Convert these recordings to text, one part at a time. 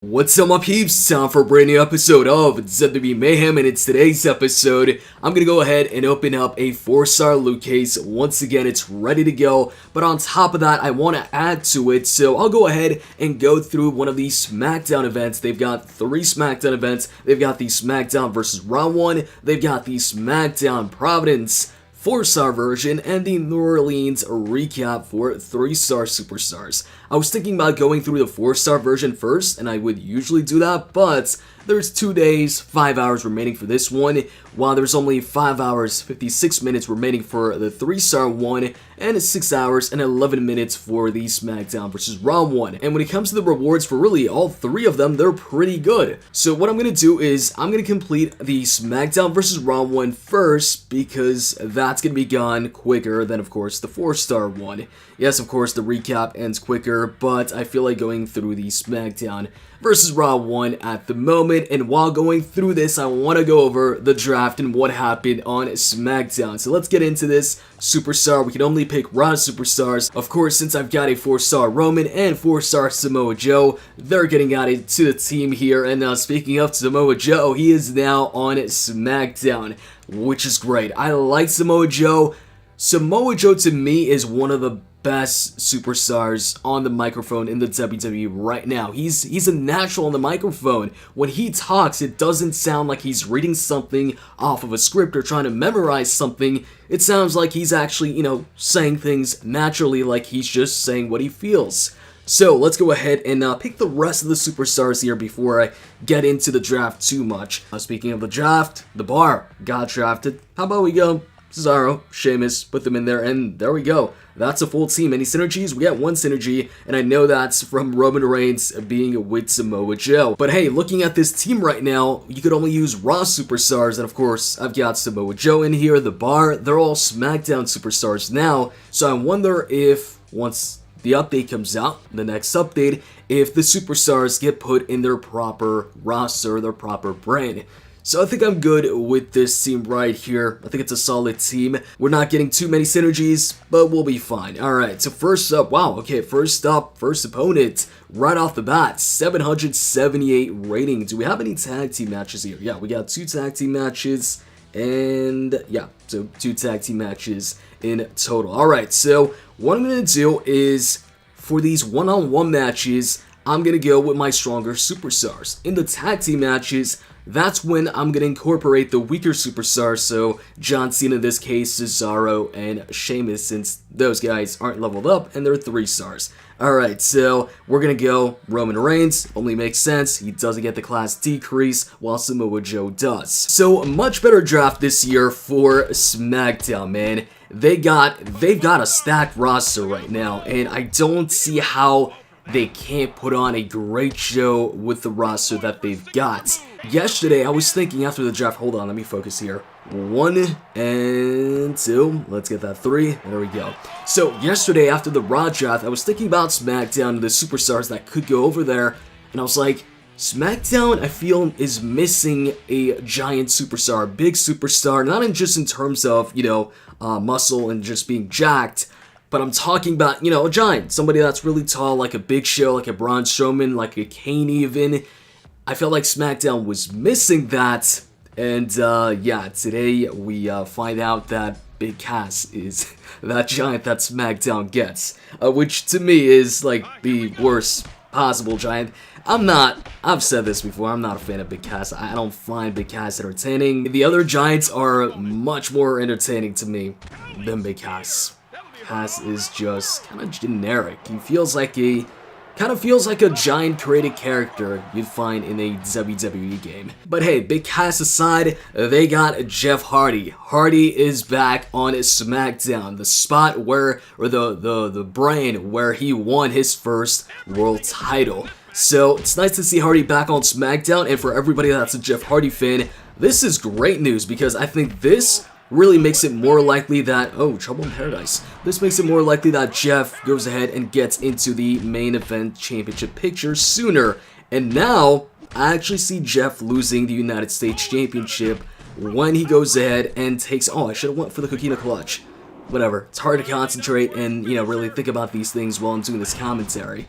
What's up, my peeps? Time for a brand new episode of WWE Mayhem, and in today's episode, I'm gonna go ahead and open up a 4-star loot case. Once again, it's ready to go, but on top of that, I want to add to it, so I'll go ahead and go through one of these SmackDown events. They've got 3 SmackDown events. They've got the SmackDown vs. Raw one, they've got the SmackDown Providence 4-star version, and the New Orleans recap for 3-star superstars. I was thinking about going through the 4-star version first, and I would usually do that, but there's 2 days, 5 hours remaining for this one, while there's only 5 hours, 56 minutes remaining for the 3-star one, and 6 hours and 11 minutes for the SmackDown vs. Raw one. And when it comes to the rewards for really all 3 of them, they're pretty good. So what I'm going to do is, I'm going to complete the SmackDown vs. Raw one first, because that's going to be gone quicker than, of course, the 4-star one. Yes, of course, the recap ends quicker, but I feel like going through the SmackDown vs. Raw one at the moment, and while going through this, I want to go over the draft and what happened on SmackDown. So let's get into this. Superstar, we can only pick Raw superstars. Of course, since I've got a 4-star Roman and 4-star Samoa Joe, they're getting added to the team here. And speaking of Samoa Joe, he is now on SmackDown, which is great. I like Samoa Joe. Samoa Joe, to me, is one of the best superstars on the microphone in the WWE right now. He's a natural on the microphone. When he talks, it doesn't sound like he's reading something off of a script or trying to memorize something. It sounds like he's actually, saying things naturally, like he's just saying what he feels. So let's go ahead and pick the rest of the superstars here before I get into the draft too much. Speaking of the draft, the Bar got drafted. How about we go Cesaro, Sheamus, put them in there, and there we go. That's a full team. Any synergies? We got 1 synergy, and I know that's from Roman Reigns being with Samoa Joe. But hey, looking at this team right now, you could only use Raw superstars, and of course, I've got Samoa Joe in here, the Bar. They're all SmackDown superstars now, so I wonder if, once the update comes out, the next update, if the superstars get put in their proper roster, their proper brand. So I think I'm good with this team right here. I think it's a solid team. We're not getting too many synergies, but we'll be fine. Alright, so first up, first opponent, right off the bat, 778 rating. Do we have any tag team matches here? Yeah, we got 2 tag team matches, and yeah, so 2 tag team matches in total. Alright, so what I'm going to do is, for these one-on-one matches, I'm going to go with my stronger superstars. In the tag team matches, that's when I'm going to incorporate the weaker superstars, so John Cena in this case, Cesaro, and Sheamus, since those guys aren't leveled up and they're 3 stars. Alright, so we're going to go Roman Reigns. Only makes sense, he doesn't get the class decrease, while Samoa Joe does. So, a much better draft this year for SmackDown, man. They've got a stacked roster right now, and I don't see how they can't put on a great show with the roster that they've got. Yesterday, I was thinking after the draft, hold on, let me focus here. 1 and 2, let's get that 3, there we go. So, yesterday after the Raw draft, I was thinking about SmackDown and the superstars that could go over there, and I was like, SmackDown, I feel, is missing a giant superstar, a big superstar, not just in terms of, muscle and just being jacked, but I'm talking about, a giant, somebody that's really tall, like a Big Show, like a Braun Strowman, like a Kane even. I felt like SmackDown was missing that, and yeah, today we find out that Big Cass is that giant that SmackDown gets, which to me is like the worst possible giant. I've said this before, I'm not a fan of Big Cass. I don't find Big Cass entertaining. The other giants are much more entertaining to me than Big Cass. Cass is just kind of generic. He feels like a giant created character you'd find in a WWE game. But hey, Big Cass aside, they got Jeff Hardy. Hardy is back on SmackDown, the spot where, or the brand where he won his first world title. So it's nice to see Hardy back on SmackDown, and for everybody that's a Jeff Hardy fan, this is great news because I think this really makes it more likely that, Trouble in Paradise. This makes it more likely that Jeff goes ahead and gets into the main event championship picture sooner. And now, I actually see Jeff losing the United States Championship when he goes ahead and takes, I should have went for the Coquina Clutch. Whatever, it's hard to concentrate and, really think about these things while I'm doing this commentary.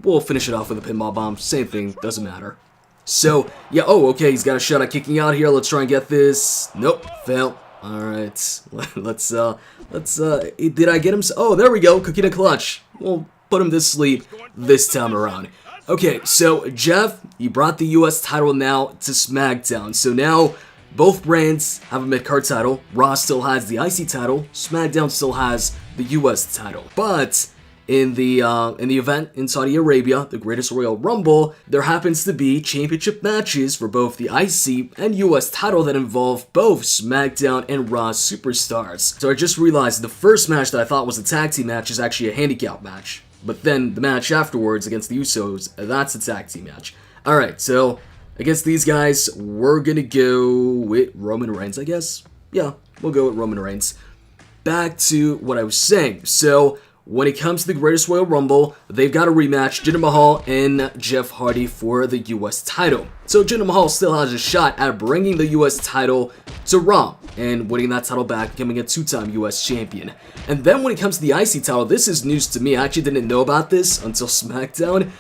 we'll finish it off with a pinball bomb. Same thing, doesn't matter. So, yeah, oh, okay, he's got a shot at kicking out here. Let's try and get this. Nope, fail. Alright, let's, did I get him? Oh, there we go, cooking a clutch. We'll put him to sleep this time around. Okay, so Jeff, you brought the US title now to SmackDown. So now, both brands have a mid-card title. Raw still has the IC title. SmackDown still has the US title. But in the event in Saudi Arabia, the Greatest Royal Rumble, there happens to be championship matches for both the IC and US title that involve both SmackDown and Raw superstars. So I just realized the first match that I thought was a tag team match is actually a handicap match. But then the match afterwards against the Usos, that's a tag team match. Alright, so against these guys, we're gonna go with Roman Reigns, I guess? Yeah, we'll go with Roman Reigns. Back to what I was saying. So, when it comes to the Greatest Royal Rumble, they've got a rematch, Jinder Mahal and Jeff Hardy for the US title. So Jinder Mahal still has a shot at bringing the US title to Raw and winning that title back, becoming a two-time US champion. And then when it comes to the IC title, this is news to me. I actually didn't know about this until SmackDown.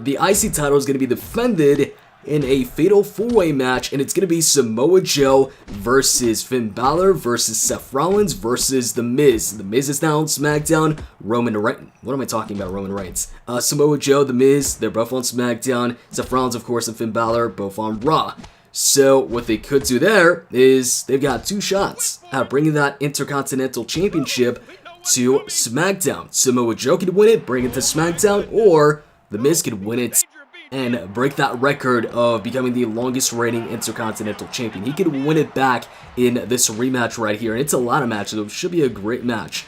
The IC title is going to be defended in a fatal four-way match, and it's going to be Samoa Joe versus Finn Balor versus Seth Rollins versus The Miz. The Miz is now on SmackDown. Roman Reigns. What am I talking about? Roman Reigns. Samoa Joe, The Miz, they're both on SmackDown. Seth Rollins, of course, and Finn Balor, both on Raw. So what they could do there is they've got two shots at bringing that Intercontinental Championship to SmackDown. Samoa Joe could win it, bring it to SmackDown, or The Miz could win it and break that record of becoming the longest reigning Intercontinental Champion. He could win it back in this rematch right here, and it's a lot of matches, so it should be a great match.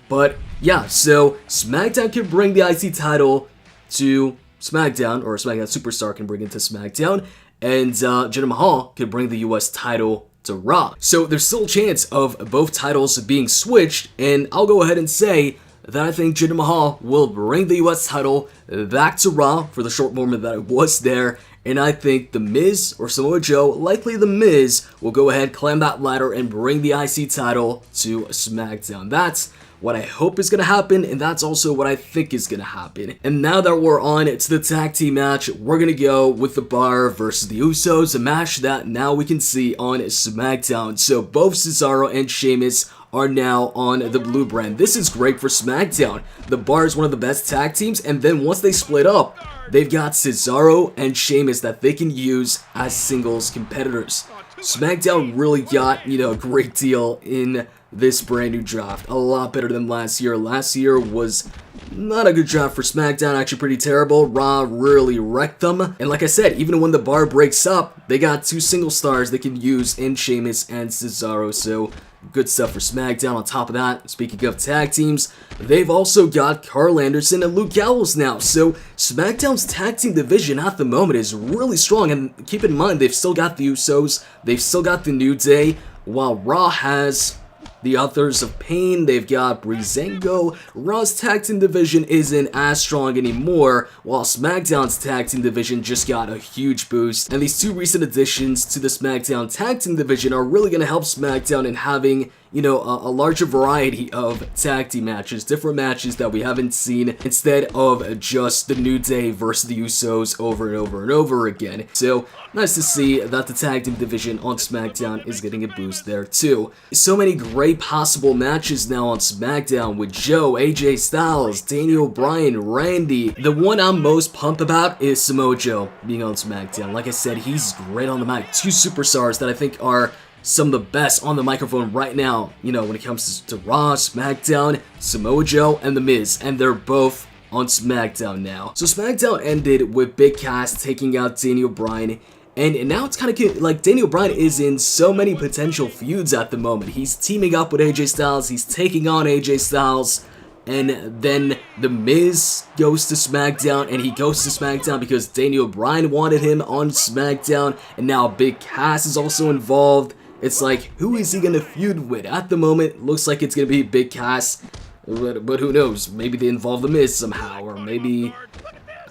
But yeah, so SmackDown can bring the IC title to SmackDown, or SmackDown Superstar can bring it to SmackDown, and Jinder Mahal could bring the US title to Raw. So there's still a chance of both titles being switched, and I'll go ahead and say that I think Jinder Mahal will bring the US title back to Raw for the short moment that it was there, and I think The Miz or Samoa Joe, likely The Miz, will go ahead, climb that ladder, and bring the IC title to SmackDown. That's what I hope is going to happen, and that's also what I think is going to happen. And now that we're on to the tag team match, we're going to go with The Bar versus the Usos, a match that now we can see on SmackDown. So both Cesaro and Sheamus are now on the blue brand. This is great for SmackDown. The Bar is one of the best tag teams, and then once they split up, they've got Cesaro and Sheamus that they can use as singles competitors. SmackDown really got, a great deal in this brand new draft. A lot better than last year. Last year was not a good draft for SmackDown, actually pretty terrible. Raw really wrecked them. And like I said, even when the Bar breaks up, they got two single stars they can use in Sheamus and Cesaro, so good stuff for SmackDown. On top of that, speaking of tag teams, they've also got Carl Anderson and Luke Gallows now. So SmackDown's tag team division at the moment is really strong. And keep in mind, they've still got the Usos, they've still got the New Day, while Raw has the Authors of Pain, they've got Breezango. Raw's tag team division isn't as strong anymore, while SmackDown's tag team division just got a huge boost. And these two recent additions to the SmackDown tag team division are really going to help SmackDown in having, a larger variety of tag team matches, different matches that we haven't seen, instead of just the New Day versus the Usos over and over and over again. So, nice to see that the tag team division on SmackDown is getting a boost there too. So many great possible matches now on SmackDown with Joe, AJ Styles, Daniel Bryan, Randy. The one I'm most pumped about is Samoa Joe being on SmackDown. Like I said, he's great on the mic. Two superstars that I think are some of the best on the microphone right now, when it comes to Raw, SmackDown, Samoa Joe, and The Miz, and they're both on SmackDown now. So SmackDown ended with Big Cass taking out Daniel Bryan, and now it's kind of like Daniel Bryan is in so many potential feuds at the moment. He's teaming up with AJ Styles, he's taking on AJ Styles, and then The Miz goes to SmackDown, and he goes to SmackDown because Daniel Bryan wanted him on SmackDown, and now Big Cass is also involved. It's like, who is he going to feud with? At the moment, looks like it's going to be Big Cass, but who knows? Maybe they involve The Miz somehow, or maybe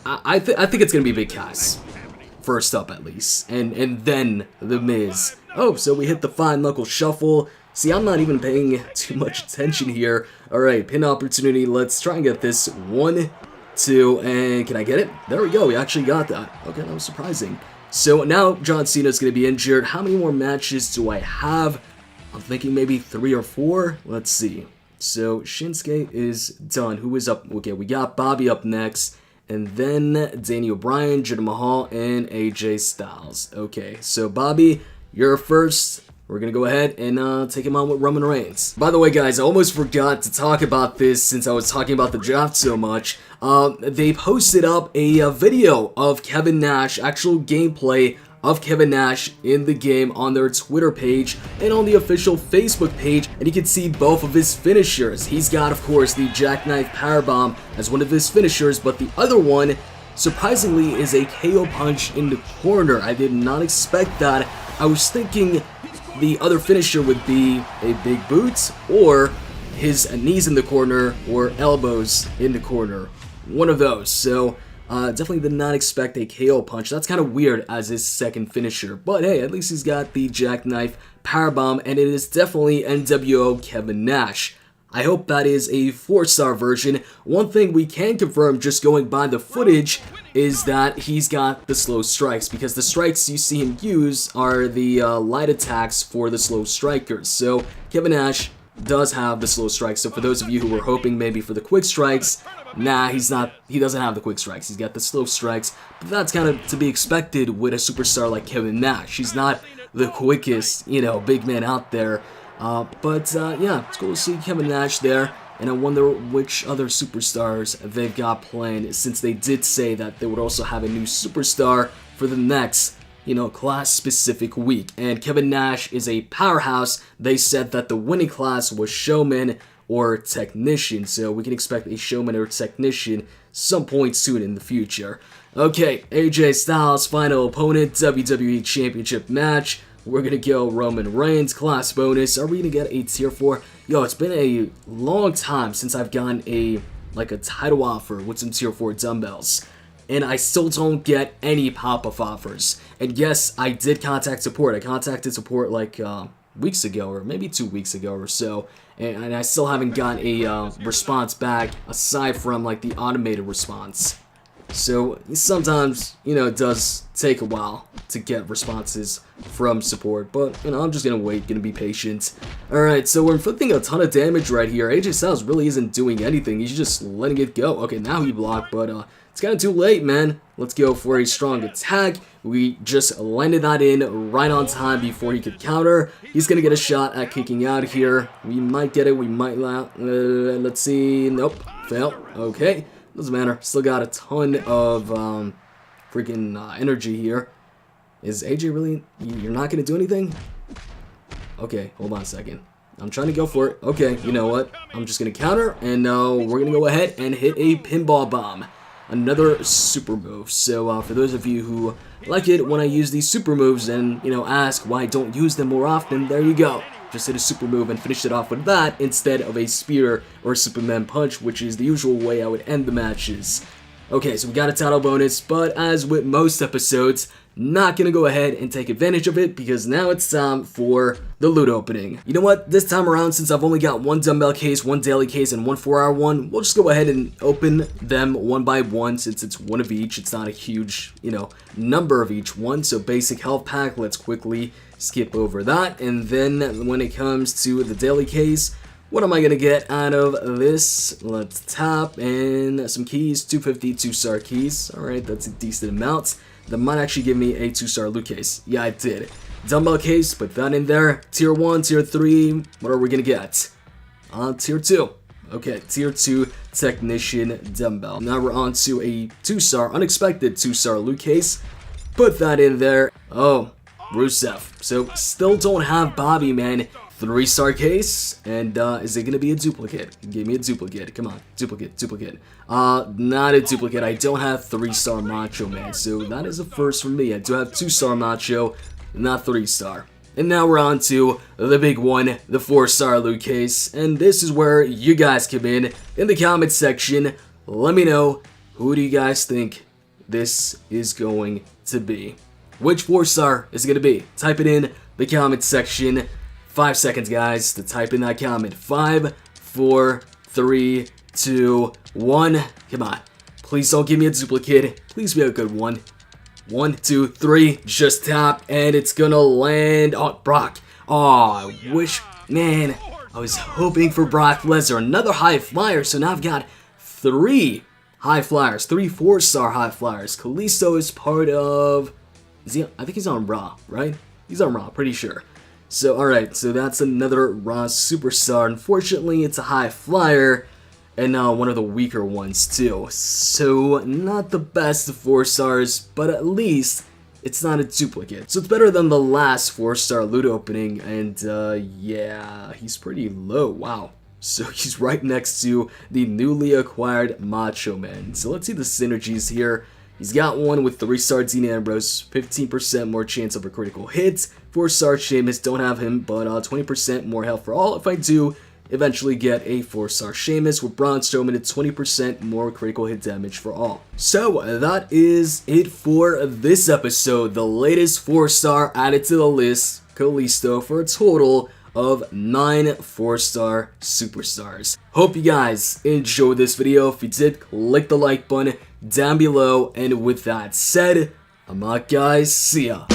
I think it's going to be Big Cass. First up, at least. And then The Miz. Oh, so we hit the fine knuckle shuffle. See, I'm not even paying too much attention here. Alright, pin opportunity. Let's try and get this. 1, 2, and can I get it? There we go, we actually got that. Okay, that was surprising. So now John Cena's going to be injured. How many more matches do I have? I'm thinking maybe 3 or 4. Let's see. So Shinsuke is done. Who is up? Okay, we got Bobby up next. And then Daniel Bryan, Jinder Mahal, and AJ Styles. Okay, so Bobby, you're first. We're going to go ahead and take him on with Roman Reigns. By the way, guys, I almost forgot to talk about this since I was talking about the draft so much. They posted up a video of Kevin Nash, actual gameplay of Kevin Nash in the game on their Twitter page and on the official Facebook page, and you can see both of his finishers. He's got, of course, the Jackknife Powerbomb as one of his finishers, but the other one, surprisingly, is a KO punch in the corner. I did not expect that. I was thinking the other finisher would be a big boot or his knees in the corner or elbows in the corner. One of those. So definitely did not expect a KO punch. That's kind of weird as his second finisher. But hey, at least he's got the Jackknife Powerbomb, and it is definitely NWO Kevin Nash. I hope that is a 4-star version. One thing we can confirm just going by the footage is that he's got the slow strikes, because the strikes you see him use are the light attacks for the slow strikers. So Kevin Nash does have the slow strikes. So for those of you who were hoping maybe for the quick strikes, nah, he doesn't have the quick strikes. He's got the slow strikes, but that's kind of to be expected with a superstar like Kevin Nash. He's not the quickest, big man out there. But yeah, it's cool to see Kevin Nash there, and I wonder which other superstars they've got planned, since they did say that they would also have a new superstar for the next, class-specific week. And Kevin Nash is a powerhouse. They said that the winning class was showman or technician, so we can expect a showman or technician some point soon in the future. Okay, AJ Styles' final opponent, WWE Championship match. We're gonna go Roman Reigns, class bonus. Are we gonna get a tier 4? Yo, it's been a long time since I've gotten a title offer with some tier 4 dumbbells, and I still don't get any pop-up offers. And yes, I did contact support. I contacted support weeks ago, or maybe 2 weeks ago or so, and I still haven't gotten a response back aside from the automated response. So sometimes, it does take a while to get responses from support, but, I'm just gonna wait, gonna be patient. Alright, so we're inflicting a ton of damage right here. AJ Styles really isn't doing anything, he's just letting it go. Okay, now he blocked, but it's kinda too late, man. Let's go for a strong attack. We just landed that in right on time before he could counter. He's gonna get a shot at kicking out here. We might get it, we might not. Let's see, nope, fail. Okay. Doesn't matter. Still got a ton of freaking energy here. Is AJ really... You're not going to do anything? Okay, hold on a second. I'm trying to go for it. Okay, you know what? I'm just going to counter, and we're going to go ahead and hit a pinball bomb. Another super move. So for those of you who like it when I use these super moves and, ask why I don't use them more often, there you go. Just hit a super move and finish it off with that instead of a spear or Superman punch, which is the usual way I would end the matches. Okay, so we got a title bonus, but as with most episodes, not gonna go ahead and take advantage of it because now it's time for the loot opening. You know what? This time around, since I've only got one dumbbell case, one daily case, and one 4-hour one, we'll just go ahead and open them one by one since it's one of each. It's not a huge, number of each one. So basic health pack, let's quickly skip over that. And then when it comes to the daily case, what am I gonna get out of this? Let's tap and some keys, 250 2-star keys. Alright, that's a decent amount. That might actually give me a 2-star loot case. Yeah, I did. Dumbbell case, put that in there. Tier 1, Tier 3, what are we gonna get? Tier 2. Okay, Tier 2 Technician Dumbbell. Now we're on to a 2-star, unexpected 2-star loot case. Put that in there. Oh, Rusev. So, still don't have Bobby, man. 3-star case, and is it gonna be a duplicate? Give me a duplicate. Come on, duplicate. Not a duplicate. I don't have 3-star Macho Man, so that is a first for me. I do have 2-star Macho, not 3-star. And now we're on to the big one, the 4-star loot case, and this is where you guys come in the comment section. Let me know, who do you guys think this is going to be? Which 4-star is it gonna be? Type it in the comment section. 5 seconds, guys, to type in that comment. 5, 4, 3, 2, 1. Come on. Please don't give me a duplicate. Please be a good one. 1, 2, 3. Just tap, and it's gonna land. Oh, Brock. Oh, I wish, man. I was hoping for Brock Lesnar, another high flyer. So now I've got 3 high flyers, 3 4-star high flyers. Kalisto is part of. Is he? I think he's on Raw, right? He's on Raw, pretty sure. So, alright, so that's another Raw superstar. Unfortunately, it's a high flyer, and one of the weaker ones, too. So, not the best of 4-stars, but at least it's not a duplicate. So, it's better than the last 4-star loot opening, and, yeah, he's pretty low, wow. So, he's right next to the newly acquired Macho Man. So, let's see the synergies here. He's got one with 3-star Dean Ambrose, 15% more chance of a critical hit. 4-star Sheamus, don't have him, but 20% more health for all if I do eventually get a 4-star Sheamus. With Braun Strowman, it's 20% more critical hit damage for all. So that is it for this episode. The latest 4-star added to the list, Kalisto, for a total of 9 4-star superstars. Hope you guys enjoyed this video. If you did, click the like button down below. And with that said, I'm out, guys. See ya.